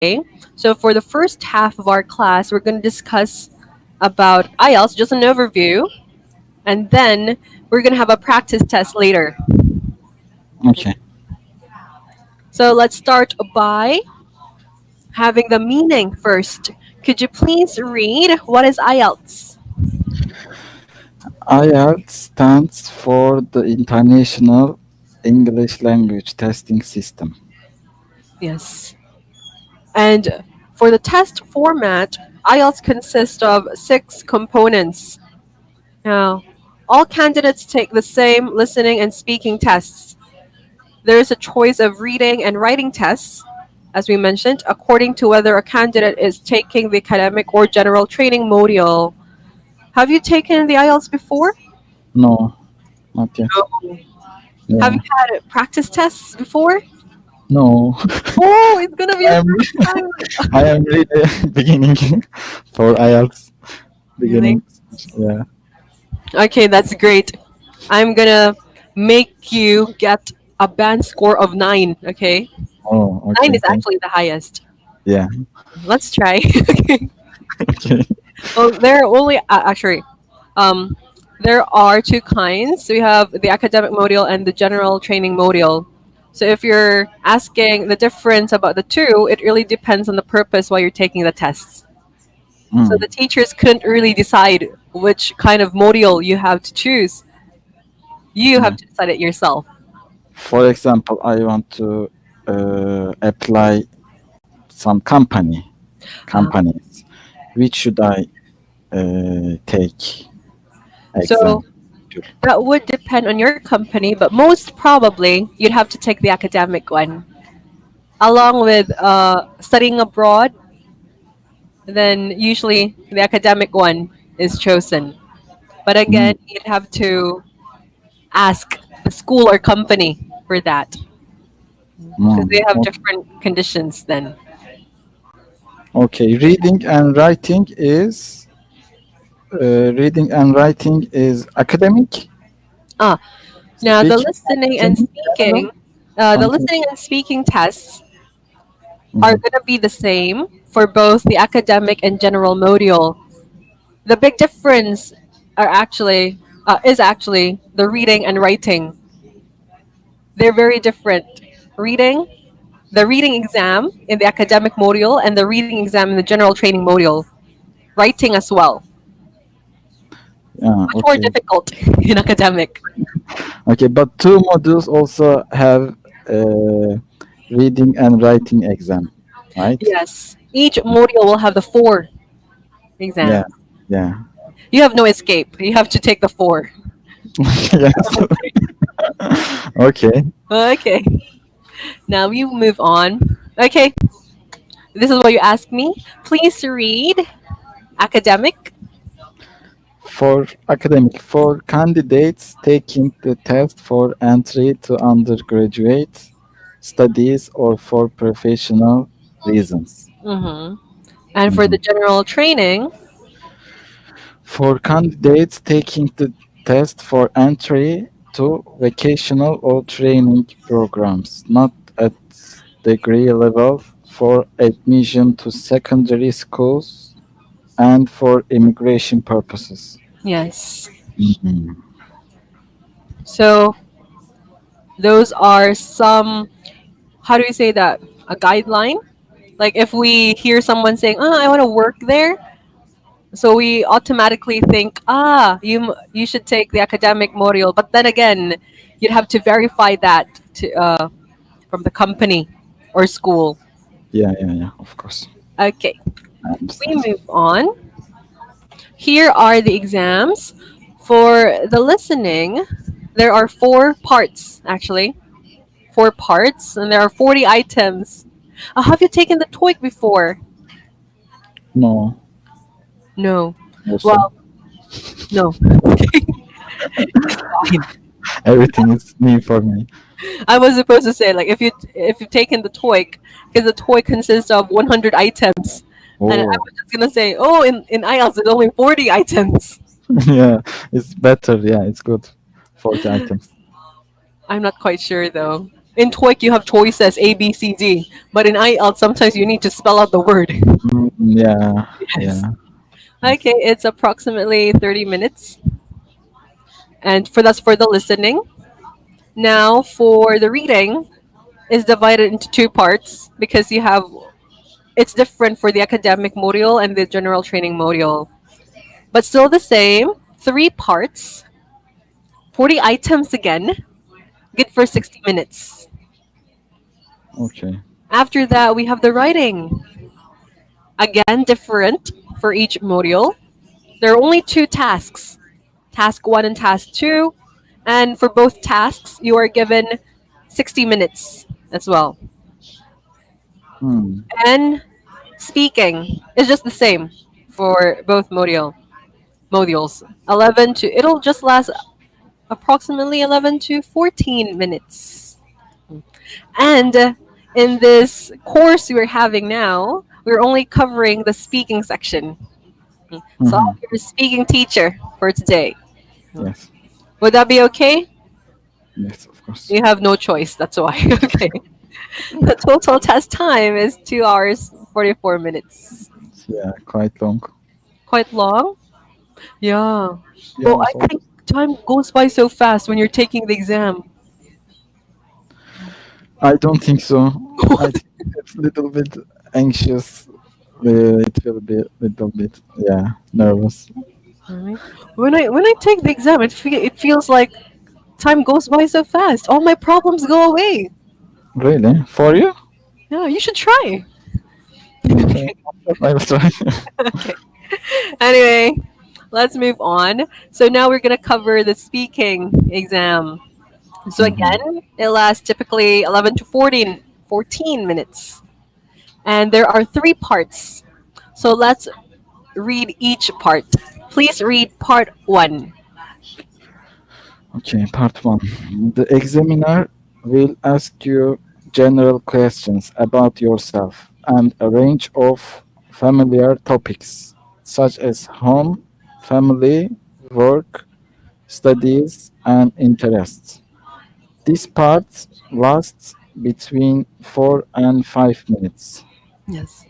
Okay. So for the first half of our class, we're going to discuss about IELTS, just an overview, and then we're going to have a practice test later. Okay. So let's start by having the meaning first. Could you please read what is IELTS? IELTS stands for the International English Language Testing System. Yes. And for the test format, IELTS consists of 6 components. Now, all candidates take the same listening and speaking tests. There is a choice of reading and writing tests, as we mentioned, according to whether a candidate is taking the academic or general training module. Have you taken the IELTS before? No, not yet. No. Have Yeah. you had practice tests before? No. Oh, it's gonna be I your am first time. I am really beginning for IELTS Really? beginning. Yeah. Okay, that's great. I'm gonna make you get a band score of 9. Okay, Oh, 9 okay. is Thank. actually the highest. Yeah. Let's try. Okay. Okay. Well, there are only actually, um, there are 2 kinds. We have the academic module and the general training module. So if you're asking the difference about the two, it really depends on the purpose why you're taking the tests. So Mm. the teachers couldn't really decide which kind of module you have to choose. You Yeah. have to decide it yourself. For example, I want to apply some Uh, companies. Which should I take so exam? that would depend on your company, but most probably you'd have to take the academic one along with studying abroad. Then usually the academic one is chosen. But Mm. again, you'd have to ask the school or company for that because Mm. they have Okay. different conditions then. Okay. Reading and writing is academic. Ah, now the Speaking listening and general, speaking, the something. listening and speaking tests are Mhm. going to be the same for both the academic and general module. The big difference is actually the reading and writing. They're very different. Reading, the reading exam in the academic module, and the reading exam in the general training module. Writing as well, Yeah. much more Okay. difficult in academic. Okay. But two modules also have uh, reading and writing exam, right? Yes, each module will have the 4 exams. Yeah. Yeah. You have no escape. You have to take the 4. Yes. Okay. Okay, now we move on. Okay, this is what you asked me. Please read academic. For candidates taking the test for entry to undergraduate studies or for professional reasons. Hmm. And for the Mhm. general training, For candidates taking the test for entry to vocational or training programs, not at degree level, for admission to secondary schools, and for immigration purposes. yes. Mhm. So those are some, how do we say that? A guideline? Like if we hear someone saying, "Oh, I want to work there," so we automatically think, you should take the academic module. But then again, you'd have to verify that from the company or school. Yeah, yeah, yeah, of course. Okay, I we understand. move on. Here are the exams. For the listening, there are 4 parts actually. 4 parts, and there are 40 items. Have you taken the TOEIC before? No, No. also. Well, no. It's fine. Everything is new for me. I was supposed to say like if you've taken the TOEIC, because the TOEIC consists of 100 items, and I Oh, was just gonna say, oh, in IELTS there's only 40 items. yeah, it's better. Yeah, it's good. 40 items. I'm not quite sure though. in TOEIC you have choices A, B, C, D, but in IELTS sometimes you need to spell out the word. Yeah, Yes. yeah. Okay, it's approximately 30 minutes, and for that's for the listening. Now for the reading is divided into two parts because you have it's different for the academic module and the general training module, but still the same. Three parts, 40 items again, good for 60 minutes. Okay. After that, we have the writing. Again, different for each module. There are only two tasks, task one and task two. And for both tasks, you are given 60 minutes as well. Hmm. And speaking is just the same for both modules. 11 to, it'll just last approximately 11 to 14 minutes. And in this course we're having now, we're only covering the speaking section. So Hmm. I'm your speaking teacher for today. Yes. Would that be okay? Yes, of course. You have no choice, that's why. Okay. The total test time is 2 hours 44 minutes. Yeah, quite long. Quite long? Yeah. Yeah, Well, I also, think time goes by so fast when you're taking the exam. I don't think so. I think it's a little bit anxious. It will be a little bit, yeah, nervous. Alright. When I take the exam, it feels like time goes by so fast. All my problems go away. Really? For you? Yeah, you should try. Okay, I will try. Okay. Anyway, let's move on. So now we're gonna cover the speaking exam. So Mhm. again, it lasts typically 11 to 14 minutes. And there are three parts. So let's read each part. Please read part one. Okay, part one. The examiner will ask you general questions about yourself and a range of familiar topics such as home, family, work, studies, and interests. This part lasts between 4 and 5 minutes. Yes.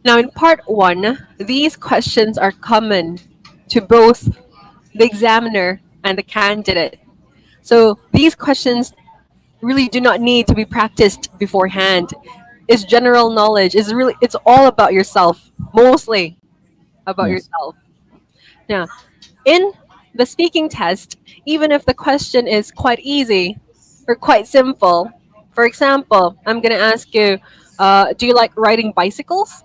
Now, in part one, these questions are common to both the examiner and the candidate. So, these questions really do not need to be practiced beforehand. It's general knowledge. It's all about yourself, mostly about Yes. yourself. Now, in the speaking test, even if the question is quite easy or quite simple, for example, I'm going to ask you, do you like riding bicycles?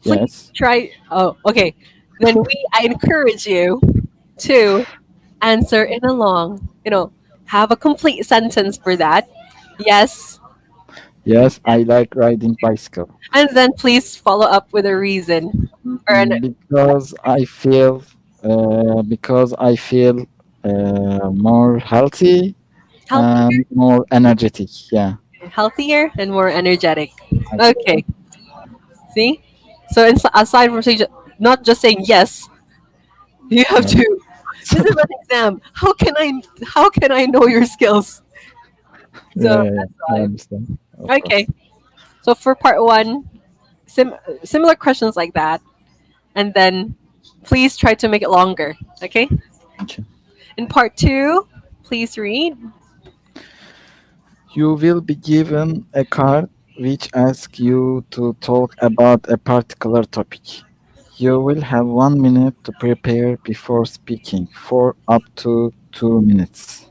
Please Yes. try. Oh, okay. Then I encourage you to answer in a long, have a complete sentence for that. Yes. Yes, I like riding bicycle. And then please follow up with a reason or an Because I feel more healthy healthier, and more energetic. Yeah. healthier and more energetic. Exactly. Okay. See? So aside from saying, not just saying yes, you have Yes. to. This is an exam. How can I know your skills? So Yeah, yeah, yeah. that's I why. understand. Of Okay. course. So for part one, similar questions like that, and then please try to make it longer. Okay. Okay. In part two, please read. You will be given a card which asks you to talk about a particular topic. You will have 1 minute to prepare before speaking for up to 2 minutes.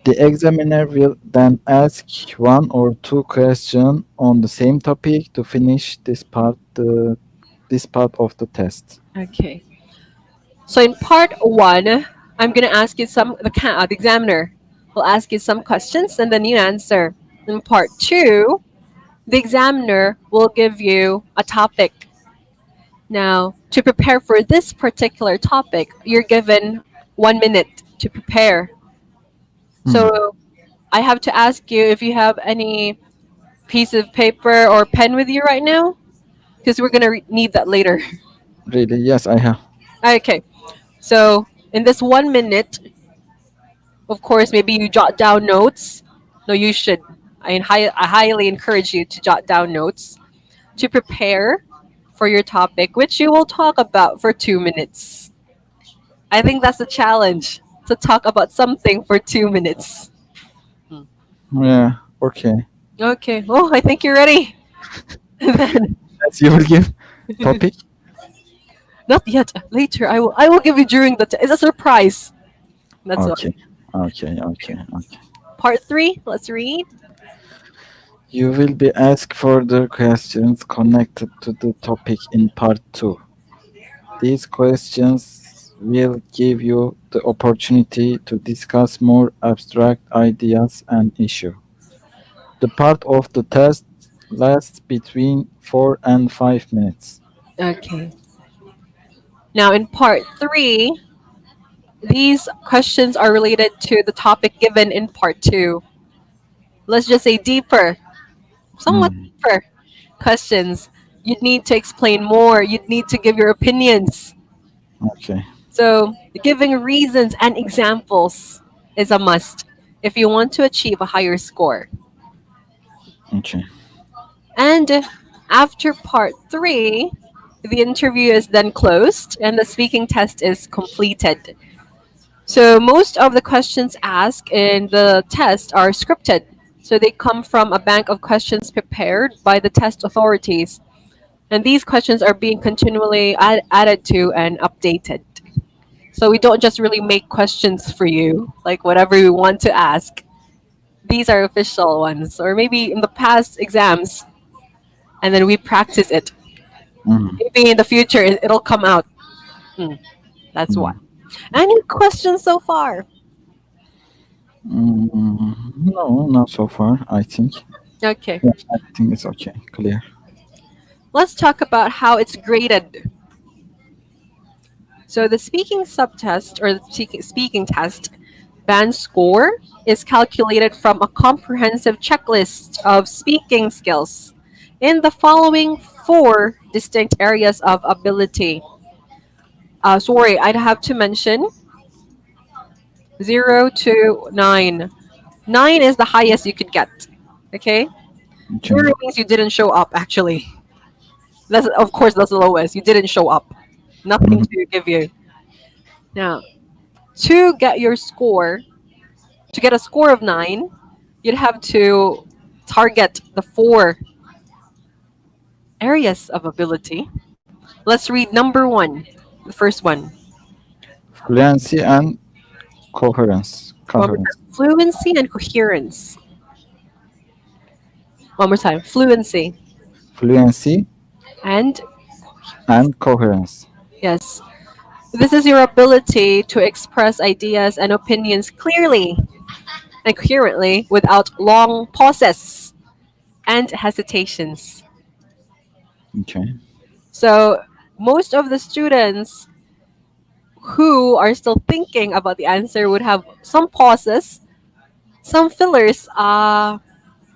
The examiner will then ask one or two questions on the same topic to finish this part of the test. Okay. So in part one, I'm gonna ask you the examiner will ask you some questions and then you answer. In part two, the examiner will give you a topic. Now, to prepare for this particular topic, you're given 1 minute to prepare. Hmm. So I have to ask you if you have any piece of paper or pen with you right now, because we're gonna need that later. Really? Yes, I have. Okay. So in this 1 minute, Of course, maybe you jot down notes. No, you should. I highly encourage you to jot down notes to prepare for your topic, which you will talk about for 2 minutes. I think that's a challenge to talk about something for 2 minutes. Hmm. Yeah. Okay. Okay. Oh, I think you're ready. Then, Yes, you will give topic. not yet. Later, I will give you during the. It's a surprise. That's why. Okay. Okay. Okay. Okay. Part three. Let's read. You will be asked further questions connected to the topic in part 2. These questions will give you the opportunity to discuss more abstract ideas and issues. The part of the test lasts between 4 and 5 minutes. Okay. Now, in part three, these questions are related to the topic given in part two. Let's just say deeper, somewhat Hmm. deeper questions. You'd need to explain more. You'd need to give your opinions. Okay. So, giving reasons and examples is a must if you want to achieve a higher score. Okay. And after part three, the interview is then closed and the speaking test is completed. So most of the questions asked in the test are scripted. So they come from a bank of questions prepared by the test authorities. And these questions are being continually added to and updated. So we don't just really make questions for you, like whatever we want to ask. These are official ones, or maybe in the past exams, and then we practice it. Hmm. Maybe in the future it'll come out. Hmm, that's why. Hmm. Any questions so far? No, not so far, I think. Okay. Yeah, I think it's okay. Clear. Let's talk about how it's graded. So the speaking subtest or the speaking test band score is calculated from a comprehensive checklist of speaking skills in the following four distinct areas of ability. Sorry, I'd have to mention 0 to 9. 9 is the highest you could get. Okay? Okay. 0 means you didn't show up, actually. That's, of course, that's the lowest. You didn't show up. Nothing Mhm. to give you. Now, to get your score, to get a score of 9, you'd have to target the four areas of ability. Let's read number 1, the first one. Fluency and coherence. One more Coherence. time. Fluency and coherence. One more time. Fluency. Fluency And, and coherence. yes, this is your ability to express ideas and opinions clearly and coherently without long pauses and hesitations. Okay. So, most of the students who are still thinking about the answer would have some pauses, some fillers.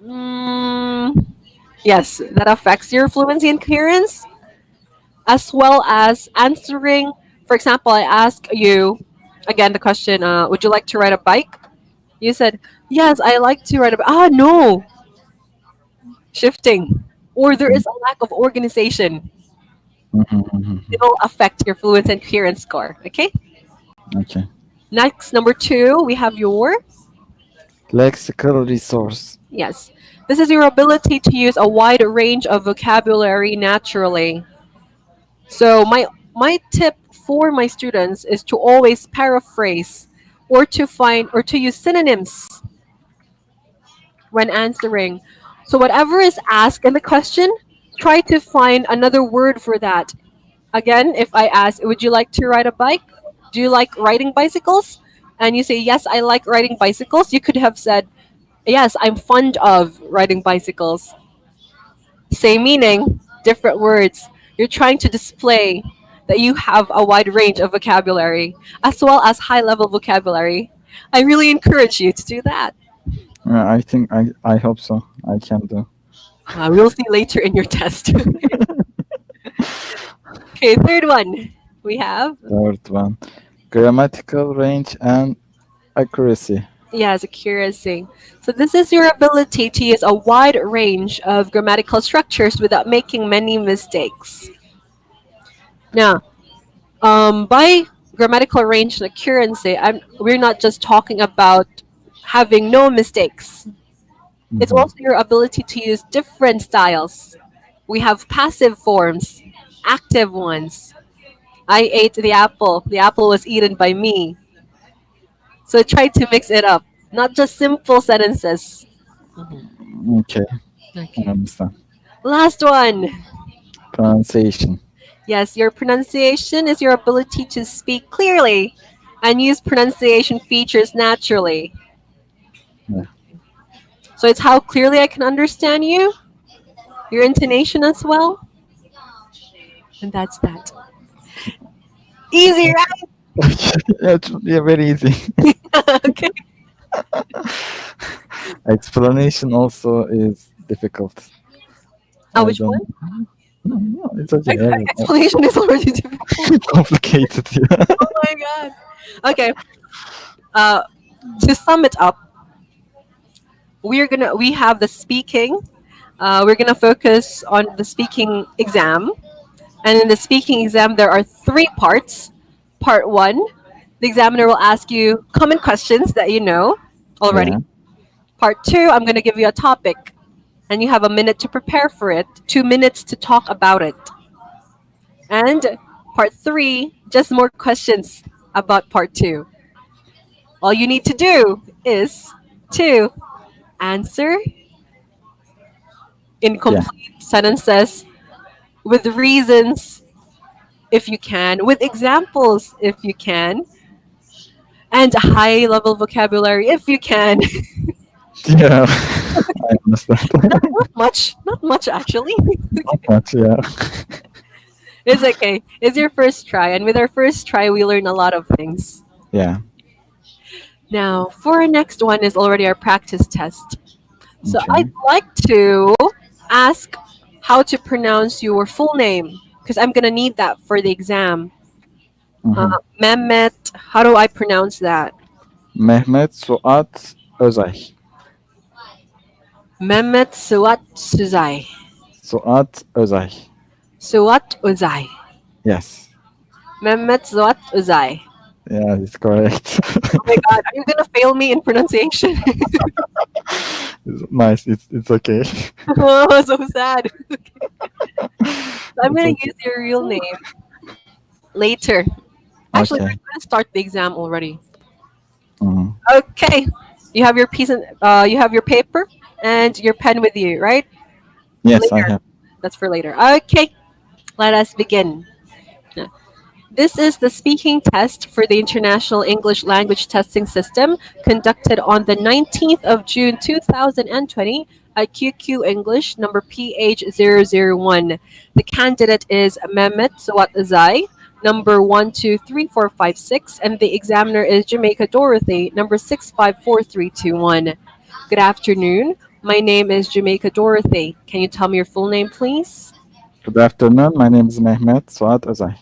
Mm, yes, that affects your fluency and coherence, as well as answering. For example, I ask you again the question: would you like to ride a bike? You said yes, I like to ride a bike. No, shifting, or there is a lack of organization. Mm-hmm. It'll affect your fluency and coherence score. Okay. Okay. Next, number 2, we have your. Lexical resource. Yes. This is your ability to use a wide range of vocabulary naturally. So my tip for my students is to always paraphrase or to find or to use synonyms when answering. So whatever is asked in the question, try to find another word for that. Again, if I ask, would you like to ride a bike? Do you like riding bicycles? And you say, yes, I like riding bicycles. You could have said, yes, I'm fond of riding bicycles. Same meaning, different words. You're trying to display that you have a wide range of vocabulary as well as high level vocabulary. I really encourage you to do that. I think I hope so. I can do. We'll see later in your test. Okay, third one. We have. Third one. Grammatical range and Accuracy. Yes, accuracy. So this is your ability to use a wide range of grammatical structures without making many mistakes. Now, by grammatical range and accuracy, we're not just talking about having no mistakes. It's Mhm. also your ability to use different styles. We have passive forms, active ones. I ate the apple. The apple was eaten by me. So try to mix it up, not just simple sentences. Mhm. Okay, I Okay. understand. Last one. Pronunciation. Yes, your pronunciation is your ability to speak clearly and use pronunciation features naturally. Yeah. So it's how clearly I can understand you, your intonation as well, and that's that. Easy, Yeah, yeah, very easy. right? Okay. Explanation also is difficult. I Which one? don't. No, no, it's okay. Explanation is already difficult. Complicated. Yeah. Oh my god. Okay. Uh, to sum it up, we have the speaking. We're gonna focus on the speaking exam, and in the speaking exam there are three parts. Part one, the examiner will ask you common questions that you know already. Yeah. Part two, I'm gonna give you a topic, and you have a minute to prepare for it. 2 minutes to talk about it. And part three, just more questions about part two. All you need to do is to answer in Yeah. complete sentences with reasons if you can, with examples if you can, and a high level vocabulary if you can. Yeah. I understand. Not much, not much actually. Not much. Yeah. It's okay. It's your first try, and with our first try, we learn a lot of things. Yeah. Now, for our next one is already our practice test. So Okay. I'd like to ask how to pronounce your full name because I'm gonna need that for the exam. Uh, Mm-hmm. Mehmet, how do I pronounce that? Mehmet Suat Özay. Mehmet Suat Suzai. Suat Özay. Suat Uzai. Yes. Mehmet Suat Uzai. Yeah, it's correct. Oh my god, are you gonna fail me in pronunciation? It's nice. It's okay. Oh, so sad. I'm It's gonna okay. use your real name later. Actually, Okay. we're gonna start the exam already. Mhm. Okay, you have your piece and you have your paper and your pen with you, right? Yes, I Later. have. That's for later. Okay, let us begin. This is the speaking test for the International English Language Testing System conducted on the 19th of June 2020 at QQ English number PH001. The candidate is Mehmet Sawat Azai, number 123456, and the examiner is Jamaica Dorothy, number 654321. Good afternoon. My name is Jamaica Dorothy. Can you tell me your full name, please? Good afternoon. My name is Mehmet Suat Özay.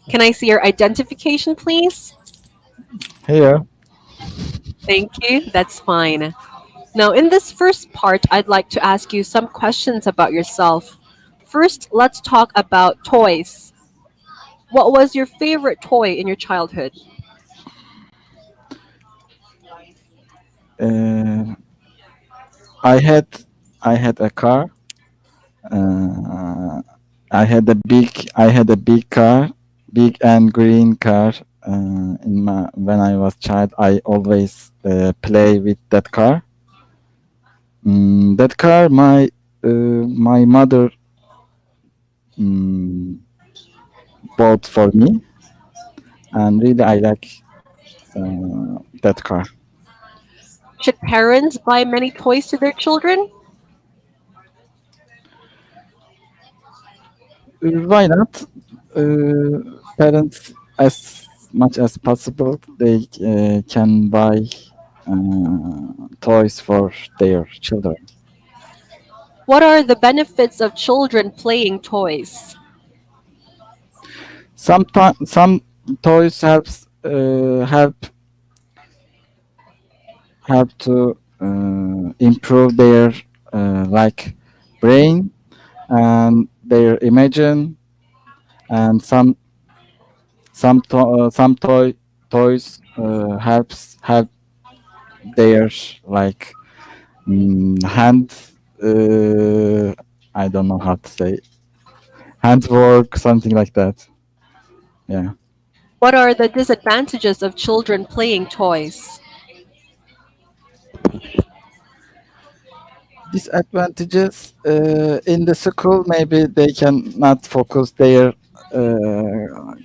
Can I see your identification, please? Here. Thank you. That's fine. Now, in this first part, I'd like to ask you some questions about yourself. First, let's talk about toys. What was your favorite toy in your childhood? Uh, I had I had a car. Uh, I had a big car, big and green car. In my when I was child, I always play with that car. That car, my mother mm, bought for me, and really I like that car. Should parents buy many toys to their children? Why not? Parents, as much as possible, they can buy toys for their children. What are the benefits of children playing toys? Sometimes some toys help help to improve their like brain and their imagine, and some toys help their like hand, uh, I don't know how to say, handwork, something like that. Yeah. What are the disadvantages of children playing toys? Disadvantages in the school, maybe they can not focus their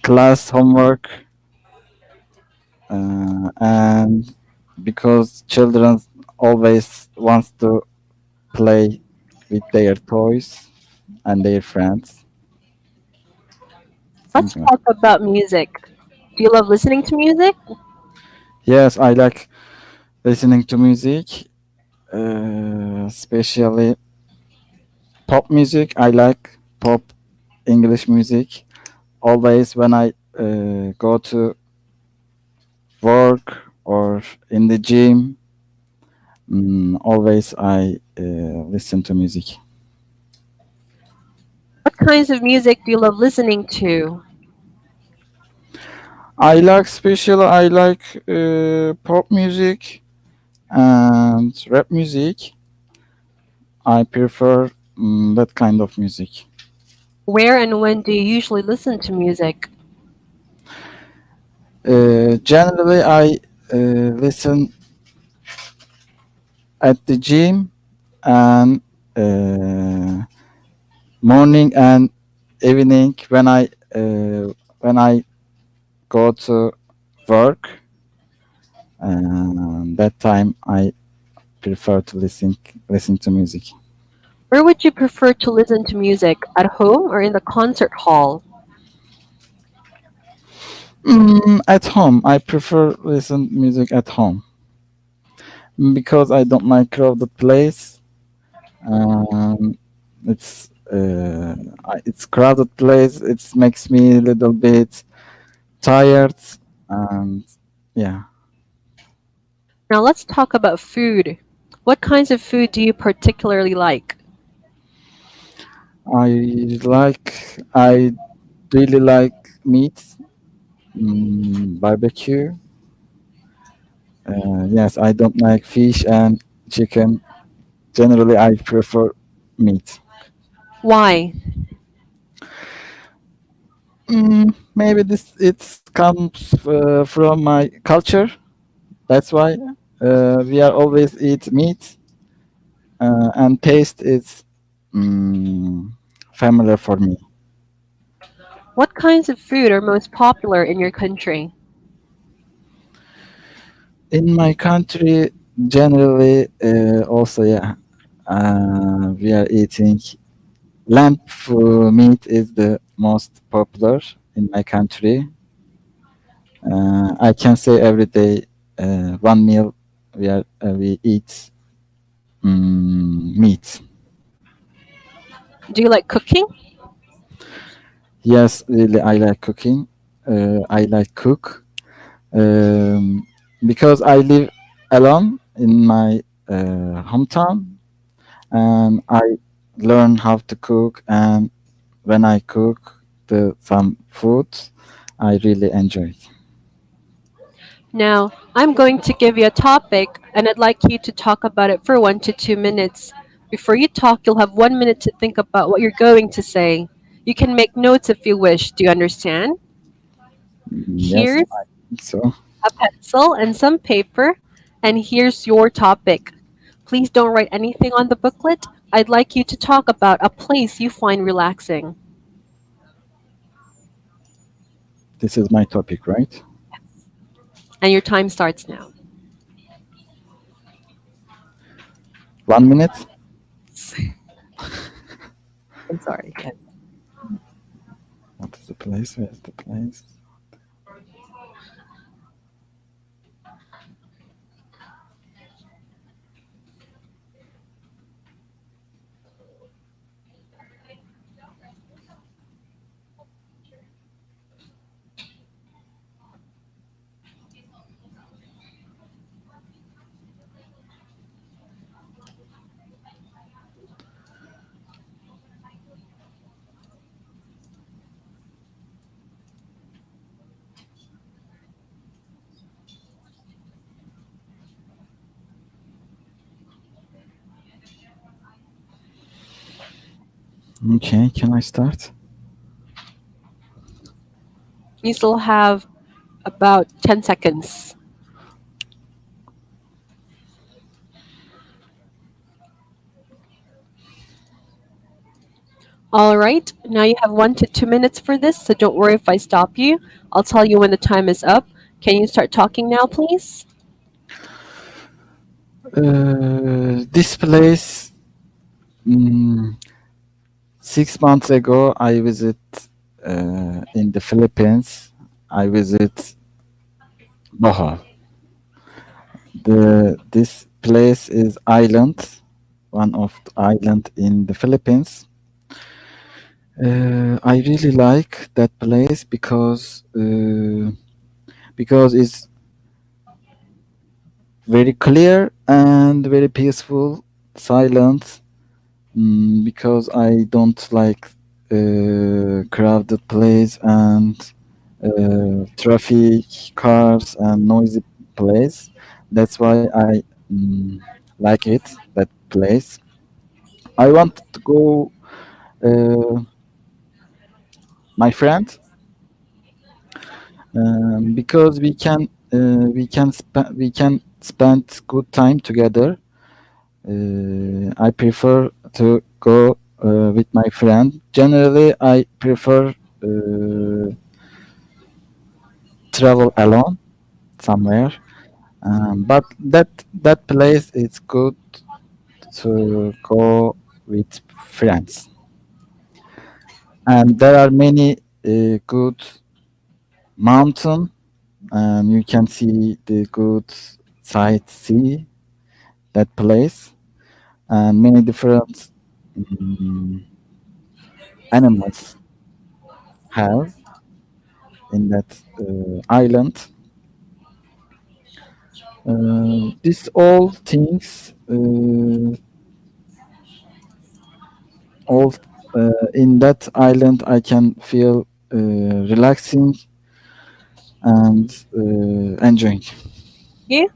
class homework, and because children always wants to play with their toys and their friends, Let's something like. talk about music. Do you love listening to music? Yes, I like listening to music, especially pop music. I like pop English music. Always when I go to work or in the gym, always I listen to music. What kinds of music do you love listening to? I like pop music and rap music. I prefer that kind of music. Where and when do you usually listen to music? Generally, I listen at the gym and morning and evening when I go to work. That time I prefer to listen to music. Where would you prefer to listen to music? At home or in the concert hall? At home, I prefer listen music at home because I don't like crowded place. Um, it's crowded place. It makes me a little bit tired, and yeah, Now let's talk about food. What kinds of food do you particularly like? I I really like meat, barbecue. Yes, I don't like fish and chicken. Generally, I prefer meat. Why? Maybe this it comes from my culture. That's why we are always eat meat, and taste is familiar for me. What kinds of food are most popular in your country? In my country, generally, also yeah, we are eating lamb meat is the most popular in my country. I can say every day, one meal we eat meat. Do you like cooking? Yes, really, I like cooking. I like cook um, because I live alone in my hometown, and I learn how to cook. And when I cook some food, I really enjoy it. Now, I'm going to give you a topic and I'd like you to talk about it for 1 to 2 minutes. Before you talk, you'll have 1 minute to think about what you're going to say. You can make notes if you wish. Do you understand? Yes, Here's I think so. a pencil and some paper, and here's your topic. Please don't write anything on the booklet. I'd like you to talk about a place you find relaxing. This is my topic, right? And your time starts now. 1 minute. I'm sorry. Yes. What is the place? Where is the place? Okay, can I start? You still have about 10 seconds. All right, now you have 1 to 2 minutes for this, so don't worry if I stop you. I'll tell you when the time is up. Can you start talking now, please? This place, mm, 6 months ago, I visit in the Philippines. I visit Bohol. This place is island, one of the island in the Philippines. I really like that place because it's very clear and very peaceful, silent. Because I don't like crowded place and traffic, cars, and noisy place. That's why I like it. That place. I want to go. Uh, my friend, because we can spend good time together. I prefer to go with my friend. Generally, I prefer travel alone somewhere. But that place is good to go with friends. And there are many good mountain, and you can see the good sight see that place, and many different um, animals have in that island. These all things, all in that island, I can feel relaxing and enjoying. You?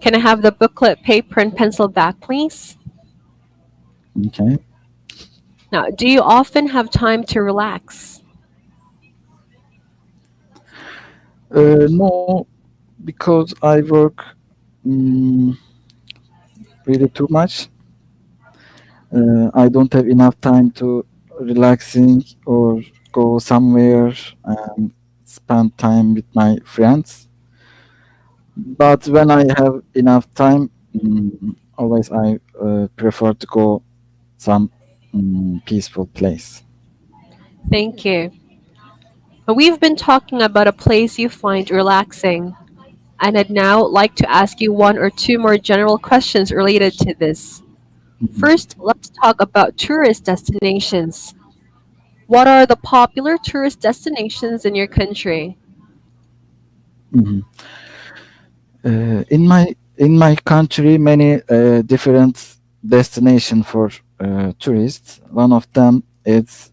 Can I have the booklet, paper, and pencil back, please? Okay. Now, do you often have time to relax? No, because I work um, really too much. I don't have enough time to relaxing or go somewhere and spend time with my friends. But when I have enough time, always I prefer to go some peaceful place. Thank you. We've been talking about a place you find relaxing, and I'd now like to ask you one or two more general questions related to this. Mhm, First, let's talk about tourist destinations. What are the popular tourist destinations in your country? mhm. In my country, many different destination for tourists. One of them is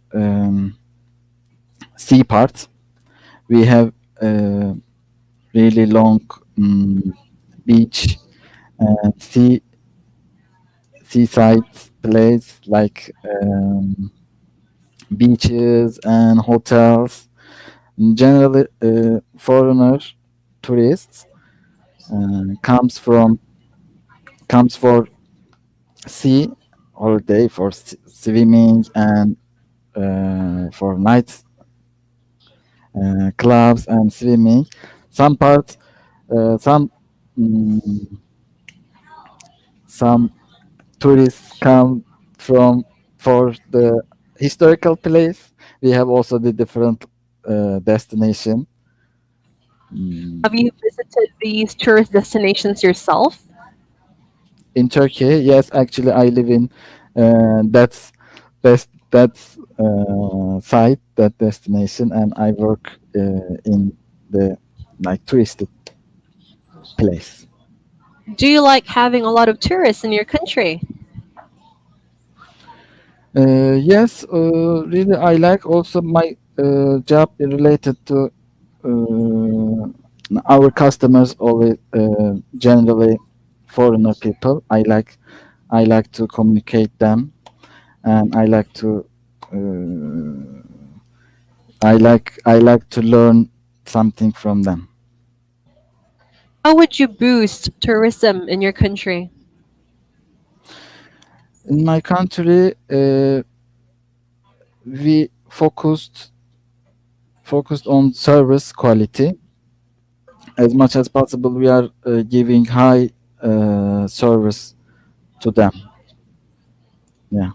sea part. We have uh, really long um, beach and seaside place like beaches and hotels. Generally, foreigner tourists comes for sea holiday for swimming and for night clubs and swimming. Some parts, some mm, some tourists come from for the historical place. We have also the different destination. Mm, Have you visited these tourist destinations yourself? in Turkey, yes, actually, I live in that's site that destination, and I work in the like touristic place. Do you like having a lot of tourists in your country? Yes, really, I like also my job related to our customers always generally foreigner people. I like to communicate them, and I like to Uh, I like to learn something from them. How would you boost tourism in your country? In my country, we focused on service quality as much as possible. We are giving high service to them. Yeah.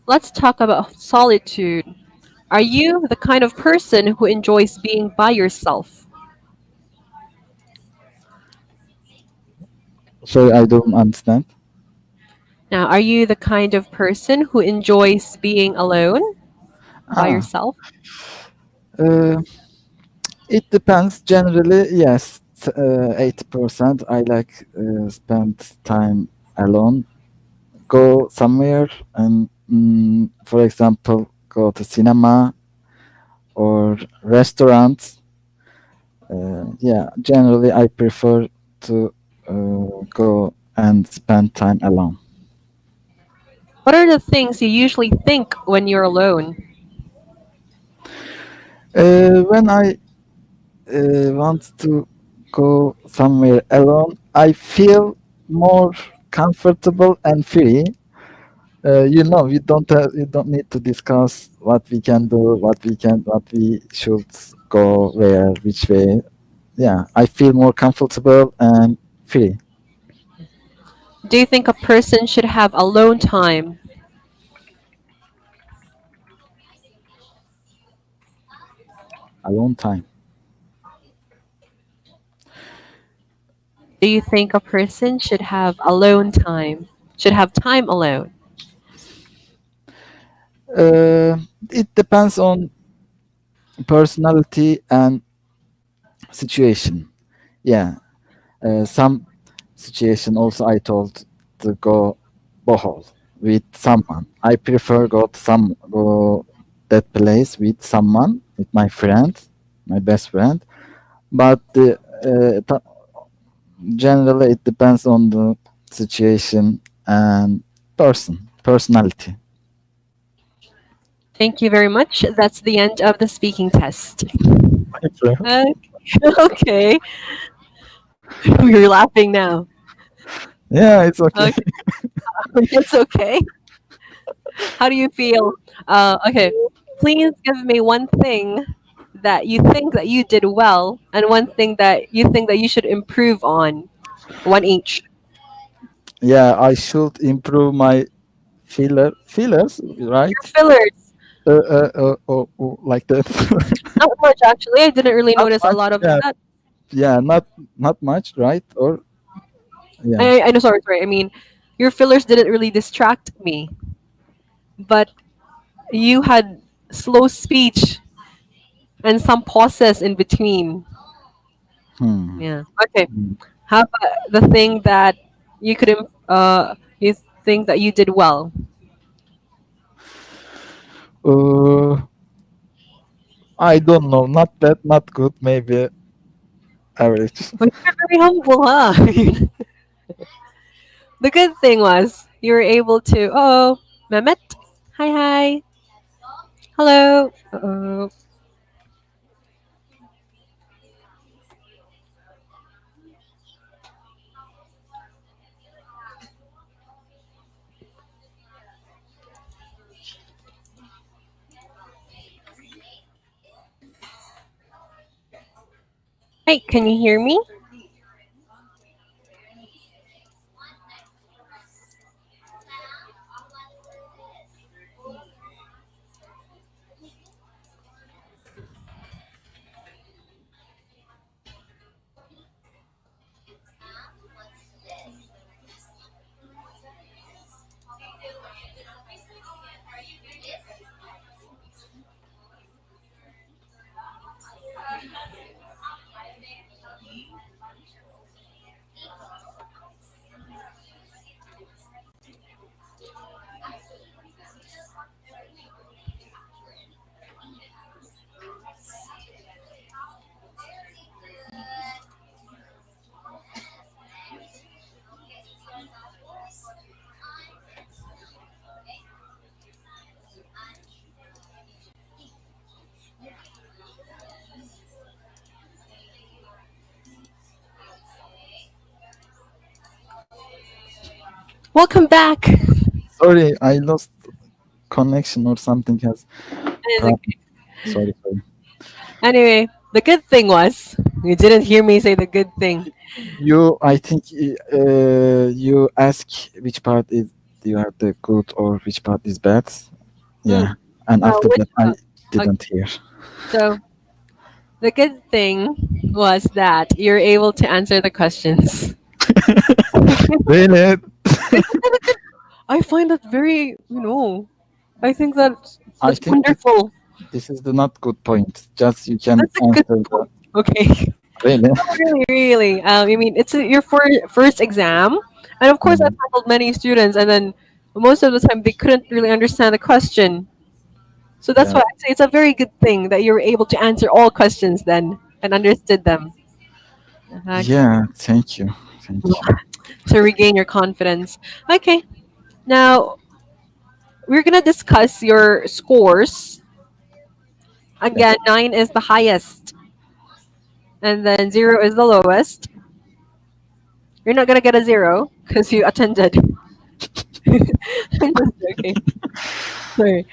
Let's talk about solitude. Are you the kind of person who enjoys being by yourself? Sorry, I don't understand. Now, are you the kind of person who enjoys being alone by Ah, yourself? uh, it depends. Generally, yes, 80%. I like spend time alone. Go somewhere and, for example, go to cinema or restaurants. Yeah, generally, I prefer to go and spend time alone. What are the things you usually think when you're alone? When I want to go somewhere alone, I feel more comfortable and free. You don't need to discuss what we can do, what we should go where, which way. Yeah, I feel more comfortable and free. Do you think a person should have alone time? Alone time. Do you think a person should have alone time? Should have time alone? Uh, it depends on personality and situation. Yeah, some situation also I told to go bohol with someone. I prefer go that place with someone, with my friend, my best friend. But generally it depends on the situation and personality. Thank you very much. That's the end of the speaking test. Thank you. Okay. Okay. You're laughing now. Yeah, it's okay. Okay. It's okay. How do you feel? Okay. Please give me one thing that you think that you did well and one thing that you think that you should improve on. One each. Yeah, I should improve my fillers, right? Your fillers. Like that. Not much actually. I didn't really Not notice a much. lot of Yeah, that. yeah, not much, right? Or yeah. I know, sorry. I mean, your fillers didn't really distract me, but you had slow speech and some pauses in between. Hmm. Yeah. Okay. How about the thing that you could you think that you did well? Uh, I don't know. Not bad, not good. Maybe average. Well, you're very humble, huh? The good thing was you were able to. Oh, Mehmet. Hi, hi. Hello. Hey, can you hear me? Welcome back. Sorry, I lost connection or something has It's problem. okay. Sorry, sorry. Anyway, the good thing was you didn't hear me say the good thing. I think you ask which part is you have the good or which part is bad. Mm, Yeah, and no, after which, that I okay. didn't hear. So the good thing was that you're able to answer the questions. Really? I find that very, I think I that's think wonderful. this is the not good point. Just you can That's a good answer the point. Okay. really. Really, really. I mean, it's your first exam, and of course, I've Yeah, handled many students, and then most of the time they couldn't really understand the question. So that's yeah, why I say it's a very good thing that you were able to answer all questions then and understood them. Okay. yeah. Thank you, thank you. To regain your confidence. Okay. Now we're gonna discuss your scores. Yeah, Again, 9 is the highest, and then 0 is the lowest. You're not gonna get a 0 because you attended. I'm just joking. Sorry.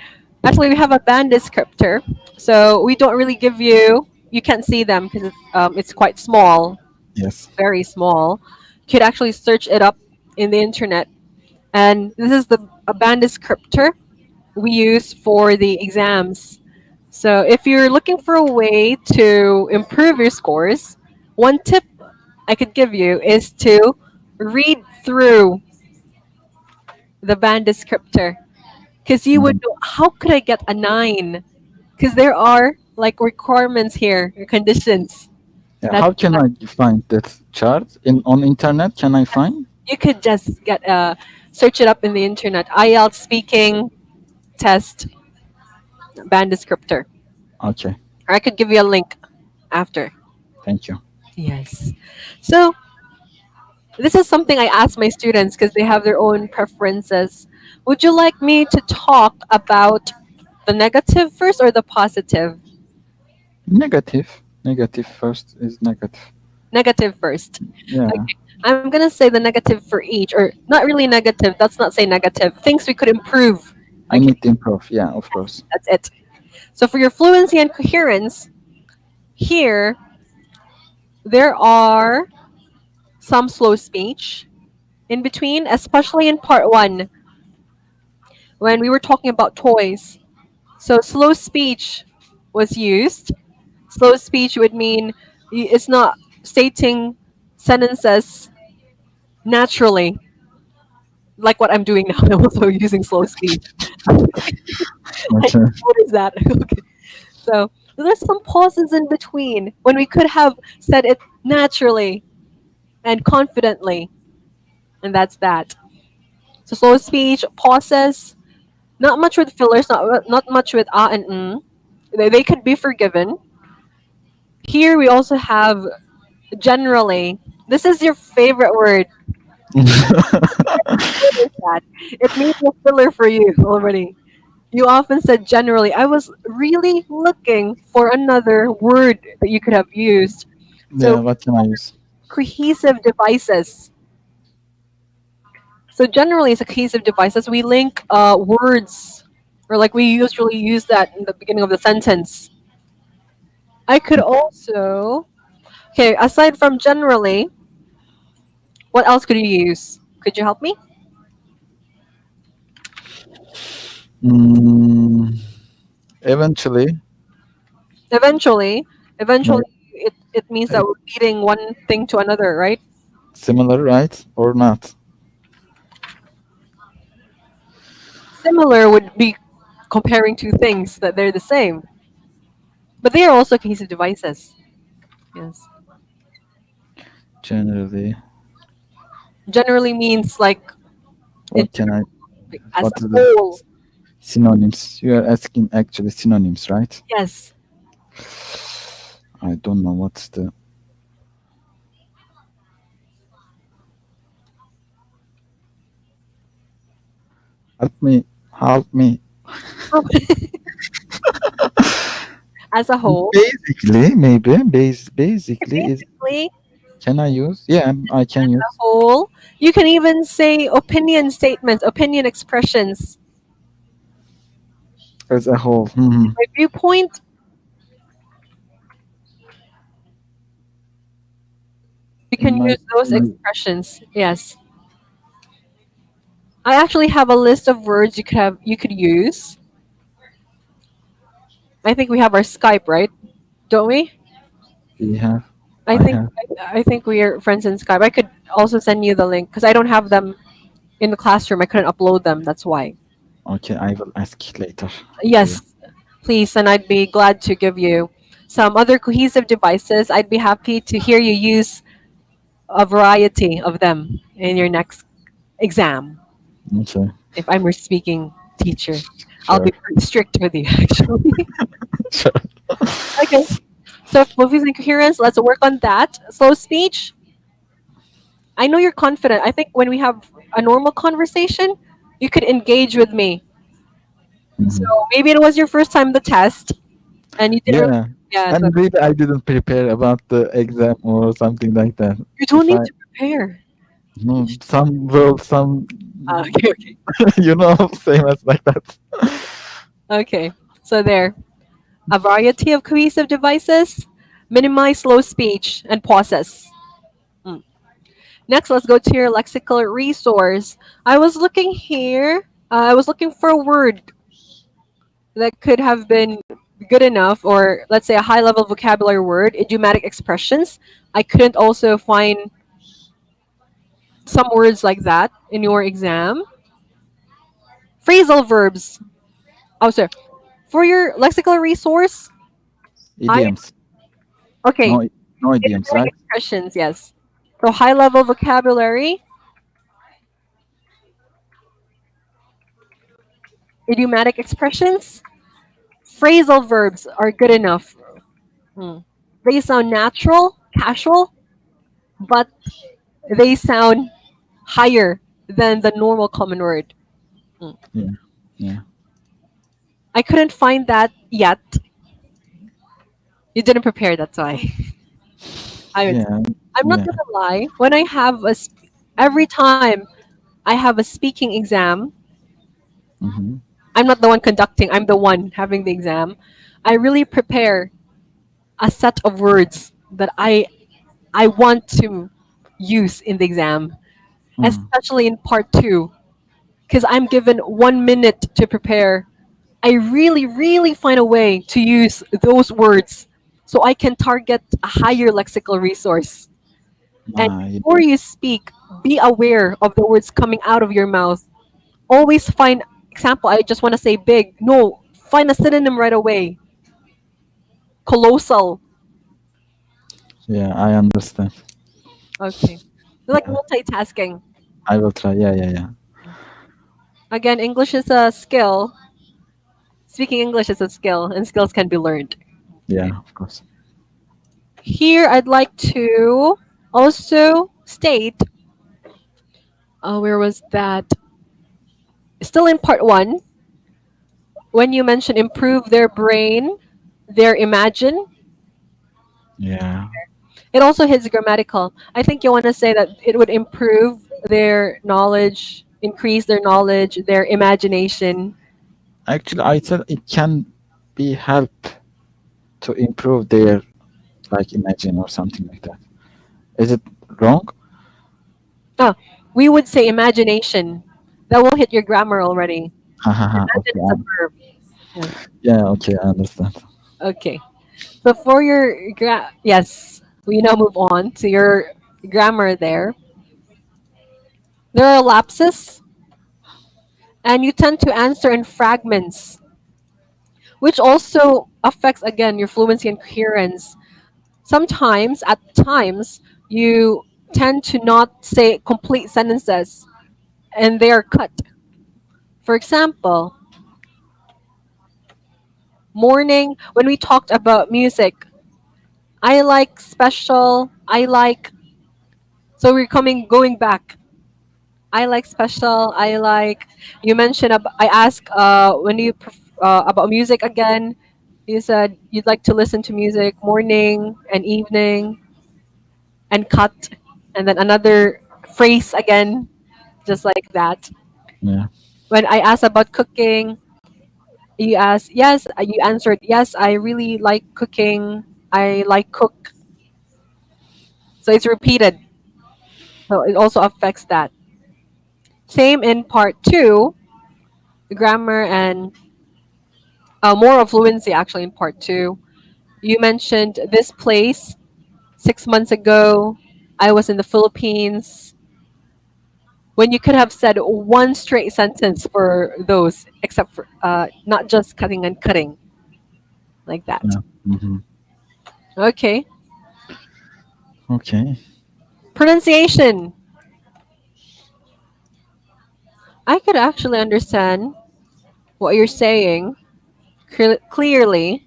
Actually, we have a band descriptor, so we don't really give you. You can't see them because it's quite small, yes. very small. You could actually search it up in the internet, and this is the a band descriptor we use for the exams. So if you're looking for a way to improve your scores, one tip I could give you is to read through the band descriptor because you would Mhm. know how could I get a 9? Because there are like requirements here, or conditions. Yeah, That how can I find that chart in on internet? Can I find? you could just get search it up in the internet. IELTS speaking test band descriptor. Okay, Or I could give you a link after. thank you. Yes. So this is something I ask my students because they have their own preferences. Would you like me to talk about the negative first or the positive? Negative. Negative first is negative. Negative first. Yeah, Okay. I'm gonna say the negative for each, or not really negative. Let's not say negative. Things we could improve. I Okay, need to improve. Yeah, of course. that's it. So for your fluency and coherence, here there are some slow speech in between, especially in part one when we were talking about toys. So slow speech was used. Slow speech would mean it's not stating sentences naturally, like what I'm doing now. I'm also using slow speech. Like, Okay. what is that? Okay. So there's some pauses in between when we could have said it naturally and confidently, and that's that. So slow speech, pauses, not much with fillers, not much with ah and they could be forgiven. Here we also have generally. This is your favorite word. What is that? It means a filler for you already. You often said generally. I was really looking for another word that you could have used. So Yeah, what can I use? cohesive devices. So generally, it's a cohesive devices. We link words, or like we usually use that in the beginning of the sentence. I could also okay. Aside from generally, what else could you use? Could you help me? Mm, eventually, Eventually, may, eventually, it means eh, that we're leading one thing to another, right? similar, right? Or not? Similar would be comparing two things that they're the same, but they are also cohesive devices. Yes. Generally, Generally means in what can I? like, as What a are the whole. synonyms? You are asking actually synonyms, right? Yes. I don't know what's the. Help me! Help me! As a whole. Basically, maybe basically is Basically, Can I use? Yeah, I can use Whole. You can even say opinion statements, opinion expressions. as a whole. Hmm. My viewpoint, you In can my, use those in my expressions. Yes. I actually have a list of words you could use. I think we have our Skype, right? Don't we? we have, I I think have. I think we are friends in Skype. I could also send you the link because I don't have them in the classroom. I couldn't upload them. That's why. Okay, I will ask later to you. Yes, please, and I'd be glad to give you some other cohesive devices. I'd be happy to hear you use a variety of them in your next exam. Okay, If I'm your speaking teacher, I'll sure. be pretty strict with you, actually. Sure. Okay. So, movies and coherence, let's work on that. Slow speech, I know you're confident. I think when we have a normal conversation, you could engage with me. So Mhm. maybe it was your first time the test, and you didn't really. Yeah, Yeah. So and really, I didn't prepare about the exam or something like that. you don't If need I to prepare. no, some will, some, Okay. Okay. you know, same as like that. Okay. So there, a variety of cohesive devices, minimize slow speech and pauses. Mm. Next, let's go to your lexical resource. I was looking here. I was looking for a word that could have been good enough, or let's say a high level vocabulary word, idiomatic expressions. I couldn't also find some words like that in your exam. Phrasal verbs. Oh, sorry. For your lexical resource, I Idioms, okay. no, no idioms, Idiomatic right? expressions, yes. So high level vocabulary, idiomatic expressions, phrasal verbs are good enough. Hmm. They sound natural, casual, but they sound higher than the normal common word. Hmm. Yeah, yeah, I couldn't find that yet. You didn't prepare, that's why. I would. yeah, I'm not yeah. gonna lie. When I have every time I have a speaking exam, Hmm. I'm not the one conducting. I'm the one having the exam. I really prepare a set of words that I want to use in the exam, Mm. especially in part two, because I'm given 1 minute to prepare. I really, really find a way to use those words so I can target a higher lexical resource. And Yeah, before you speak, be aware of the words coming out of your mouth. Always find example. I just want to say big. No, find a synonym right away. Colossal. yeah, I understand. Okay. Like Yeah, multitasking. I will try. Yeah, yeah, yeah, Again, English is a skill. Speaking English is a skill, and skills can be learned. yeah. Okay. Of course. Here, I'd like to also state where was that? Still in part one, when you mention improve their brain, their imagine, Yeah. it also hits grammatical. I think you want to say that it would improve their knowledge, increase their knowledge, their imagination. Actually, I said it can be help to improve their like imagine or something like that. Is it wrong? Ah, we would say imagination. That will hit your grammar already. Ha ha ha. Imagine Okay. is a verb. Yeah. Yeah. Okay. I understand. Okay. So for your yes, we now move on to your grammar there. There are lapses, and you tend to answer in fragments, which also affects again your fluency and coherence. Sometimes, at times, you tend to not say complete sentences, and they are cut. For example, morning when we talked about music, I like special. I like. So we're going back. I like special. I like. You mentioned. I asked when you about music again. You said you'd like to listen to music morning and evening. and cut, and then another phrase again, just like that. Yeah. When I asked about cooking, you asked yes. You answered yes. I really like cooking. I like cook. So it's repeated. So it also affects that. Same in part two, the grammar and more of fluency actually in part two. You mentioned this place 6 months ago. I was in the Philippines. When you could have said one straight sentence for those, except for not just cutting and cutting like that. Yeah. Hmm. Okay. Okay. Pronunciation. I could actually understand what you're saying clearly.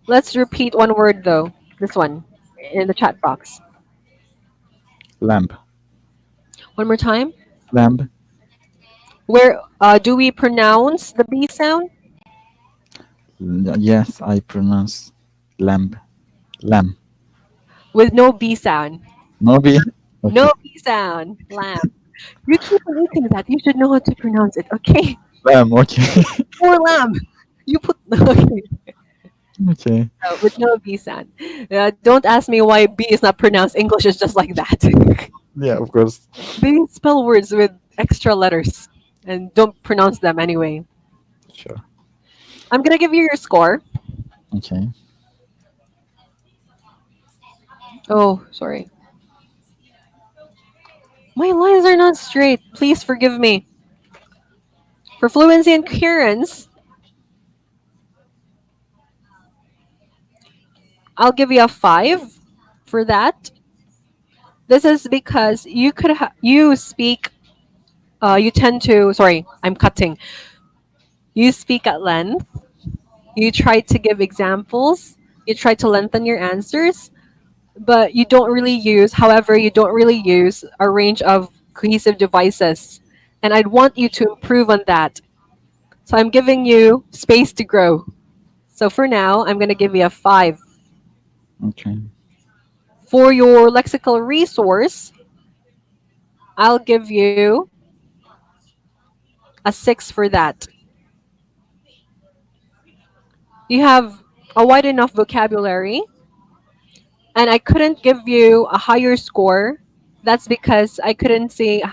Let's repeat one word though. This one in the chat box. Lamb. One more time. Lamb. Where do we pronounce the B sound? Yes, I pronounce lamb. Lamb. With no B sound. No B. No Okay. B sound. Lamb. You keep repeating that. You should know how to pronounce it, okay? Lamb. Okay. Or lamb. You put okay. Okay. With no B sound. Don't ask me why B is not pronounced. English is just like that. Yeah, of course. They spell words with extra letters and don't pronounce them anyway. Sure. I'm gonna give you your score. Okay. Oh, sorry. My lines are not straight. Please forgive me. For fluency and coherence, I'll give you a 5 for that. This is because you speak you tend to sorry, I'm cutting. You speak at length. You try to give examples. You try to lengthen your answers, but you don't really use a range of cohesive devices. And I'd want you to improve on that. So I'm giving you space to grow. So for now, I'm going to give you a 5. Okay. For your lexical resource, I'll give you a 6 for that. You have a wide enough vocabulary, and I couldn't give you a higher score. That's because I couldn't see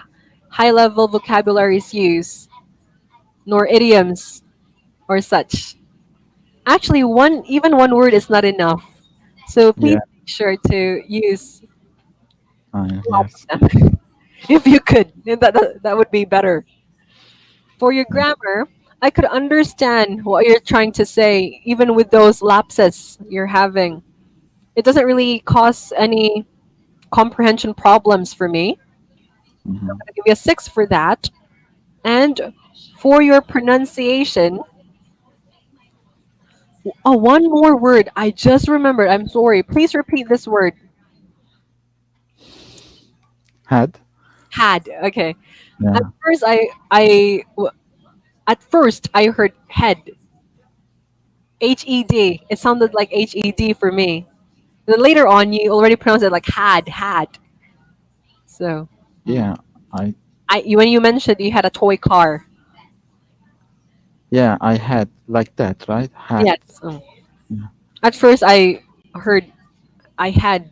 high level vocabularies used, nor idioms or such. Actually, one word is not enough. So please Yeah. make sure to use lots Yes. of them. If you could, that would be better. For your Yeah. grammar, I could understand what you're trying to say, even with those lapses you're having. It doesn't really cause any comprehension problems for me. Hmm. I'll give you a 6 for that. And for your pronunciation, oh, one more word. I just remembered. I'm sorry. Please repeat this word. Had. Had. Okay. At Yeah. first, at first I heard head. Hed. It sounded like Hed for me. Then later on, you already pronounced it like had. So Yeah. I. when you mentioned you had a toy car, Yeah. I had like that, right? Had. yes. Yeah. At first, I heard I had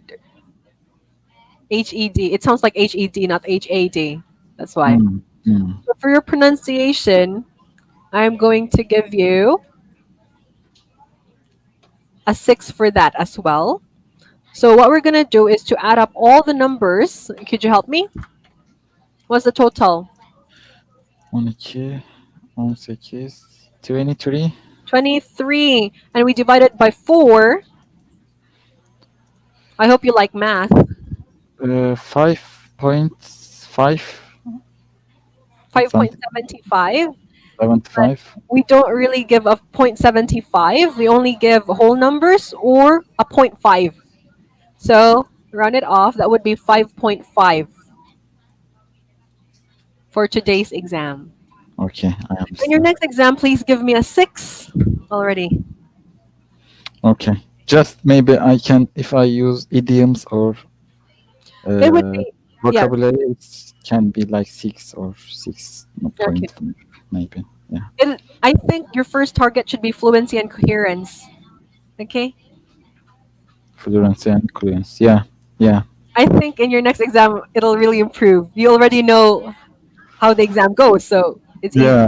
Hed. It sounds like Hed, not Had. That's why. Mm. Mm. But for your pronunciation, I'm going to give you a 6 for that as well. So what we're gonna do is to add up all the numbers. Could you help me? What's the total? 12, 18, 23. 23. And we divide it by 4. I hope you like math. 5.5. Something. 5.75. But 75. we don't really give a 0.75. We only give whole numbers or a point 0.5. So round it off. That would be 5.5 for today's exam. Okay, I In your understand. next exam, please give me a 6 already. Okay. Just maybe I can, if I use idioms or It would uh, be, yeah, vocabulary, it can be like 6 okay. point, maybe. Yeah. And I think your first target should be fluency and coherence. Okay. Fluency and Coherence. Yeah. Yeah. I think in your next exam it'll really improve. You already know how the exam goes, so it's easy. Yeah.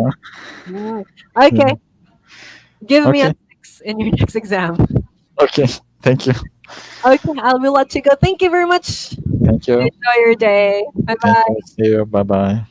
Mm. Okay, Yeah. give me a Okay. 6 in your next exam. Okay. Thank you. Okay, I will let you go. Thank you very much. Thank you. Enjoy your day. Bye Thank bye. you. See you. Bye bye.